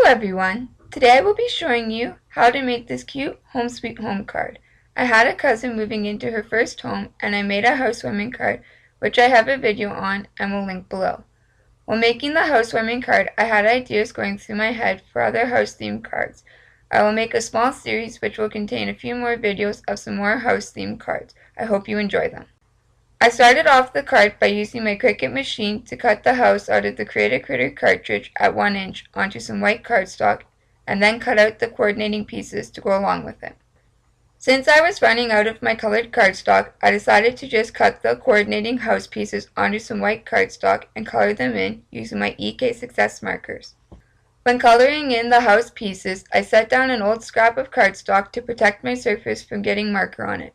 Everyone! Today I will be showing you how to make this cute Home Sweet Home card. I had a cousin moving into her first home and I made a housewarming card which I have a video on and will link below. While making the housewarming card, I had ideas going through my head for other house themed cards. I will make a small series which will contain a few more videos of some more house themed cards. I hope you enjoy them. I started off the card by using my Cricut machine to cut the house out of the Create a Critter cartridge at 1 inch onto some white cardstock and then cut out the coordinating pieces to go along with it. Since I was running out of my colored cardstock, I decided to just cut the coordinating house pieces onto some white cardstock and color them in using my EK Success markers. When coloring in the house pieces, I set down an old scrap of cardstock to protect my surface from getting marker on it.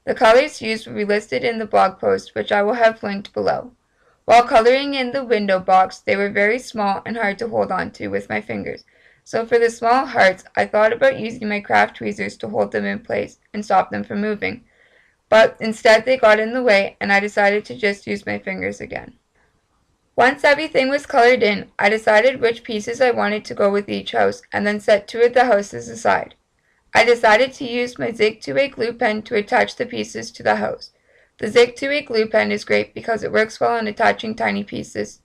The colors used will be listed in the blog post, which I will have linked below. While coloring in the window box, they were very small and hard to hold on to with my fingers. So for the small hearts, I thought about using my craft tweezers to hold them in place and stop them from moving. But instead they got in the way and I decided to just use my fingers again. Once everything was colored in, I decided which pieces I wanted to go with each house and then set 2 of the houses aside. I decided to use my Yotubue glue pen to attach the pieces to the house. The Yotubue glue pen is great because it works well on attaching tiny pieces.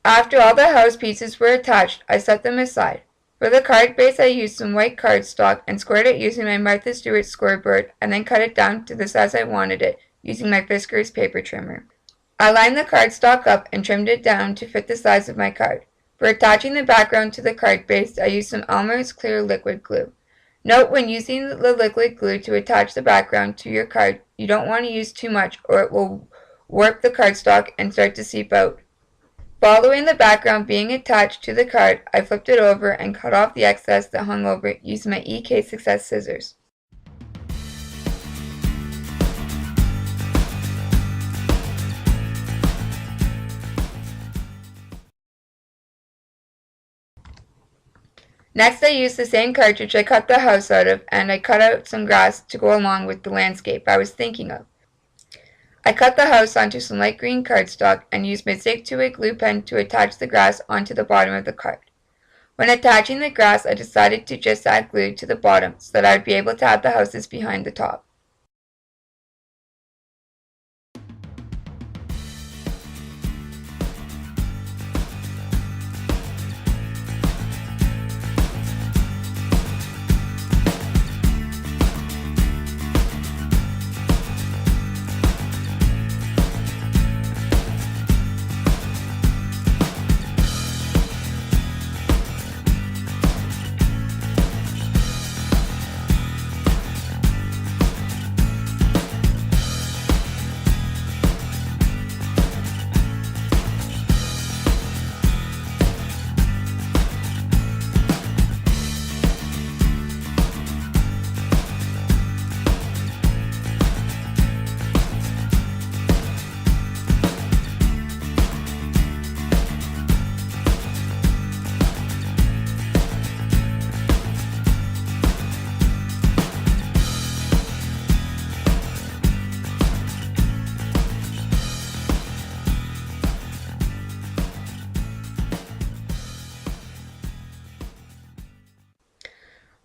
After all the house pieces were attached, I set them aside. For the card base, I used some white cardstock and squared it using my Martha Stewart scoreboard and then cut it down to the size I wanted it using my Fiskars paper trimmer. I lined the cardstock up and trimmed it down to fit the size of my card. For attaching the background to the card base, I used some Elmer's clear liquid glue. Note when using the liquid glue to attach the background to your card, you don't want to use too much or it will warp the cardstock and start to seep out. Following the background being attached to the card, I flipped it over and cut off the excess that hung over it using my EK Success scissors. Next, I used the same cartridge I cut the house out of and I cut out some grass to go along with the landscape I was thinking of. I cut the house onto some light green cardstock and used my Yotubue glue pen to attach the grass onto the bottom of the card. When attaching the grass, I decided to just add glue to the bottom so that I would be able to add the houses behind the top.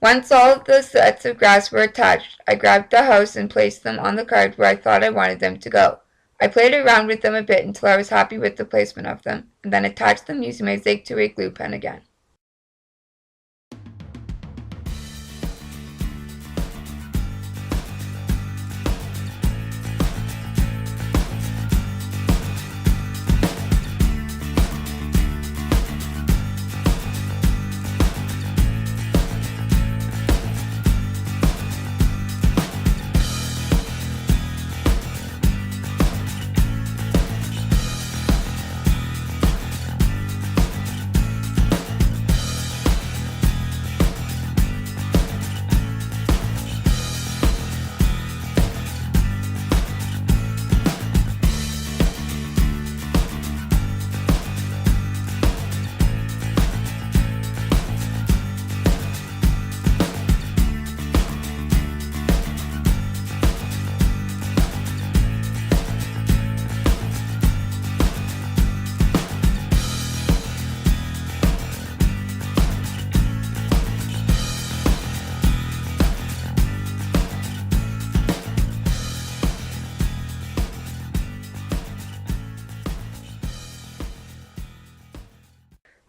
Once all of the sets of grass were attached, I grabbed the house and placed them on the card where I thought I wanted them to go. I played around with them a bit until I was happy with the placement of them, and then attached them using my Yotubue glue pen again.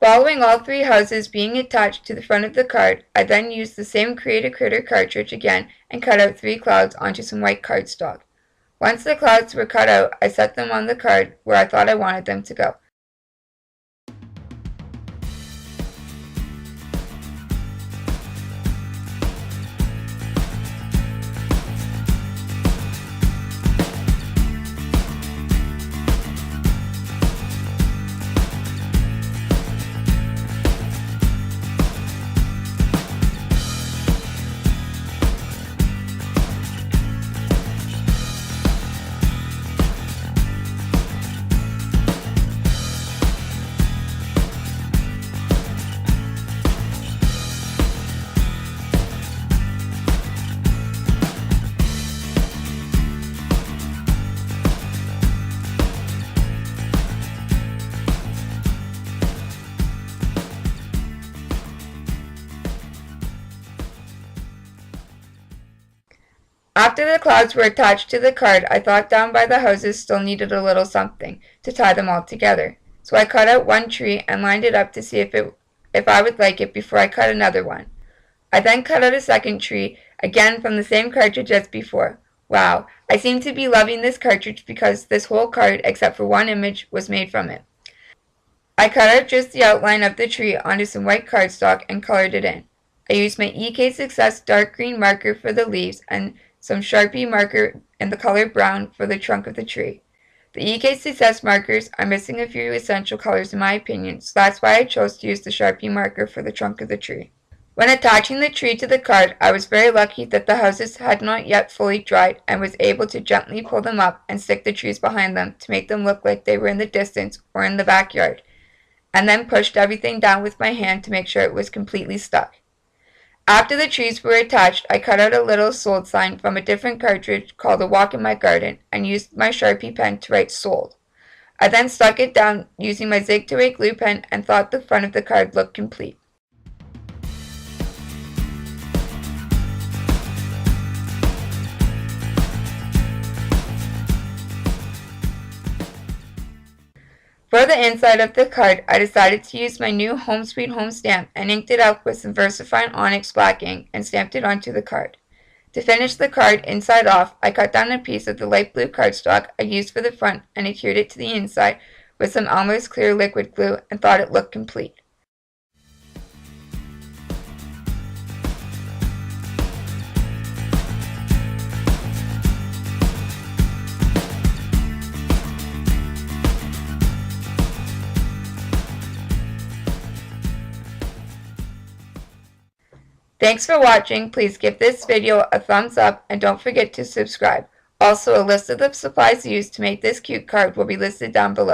Following all three houses being attached to the front of the card, I then used the same Create a Critter cartridge again and cut out 3 clouds onto some white cardstock. Once the clouds were cut out, I set them on the card where I thought I wanted them to go. After the clouds were attached to the card, I thought down by the houses still needed a little something to tie them all together. So I cut out one tree and lined it up to see if I would like it before I cut another one. I then cut out a second tree, again from the same cartridge as before. Wow, I seem to be loving this cartridge because this whole card, except for one image, was made from it. I cut out just the outline of the tree onto some white cardstock and colored it in. I used my EK Success dark green marker for the leaves and some Sharpie marker in the color brown for the trunk of the tree. The EK Success markers are missing a few essential colors in my opinion, so that's why I chose to use the Sharpie marker for the trunk of the tree. When attaching the tree to the card, I was very lucky that the houses had not yet fully dried and was able to gently pull them up and stick the trees behind them to make them look like they were in the distance or in the backyard, and then pushed everything down with my hand to make sure it was completely stuck. After the trees were attached, I cut out a little sold sign from a different cartridge called A Walk in My Garden and used my Sharpie pen to write sold. I then stuck it down using my Yotubue glue pen and thought the front of the card looked complete. For the inside of the card, I decided to use my new Home Sweet Home stamp and inked it out with some VersaFine Onyx black ink and stamped it onto the card. To finish the card inside off, I cut down a piece of the light blue cardstock I used for the front and adhered it to the inside with some Elmer's clear liquid glue and thought it looked complete. Thanks for watching. Please give this video a thumbs up and don't forget to subscribe. Also, a list of the supplies used to make this cute card will be listed down below.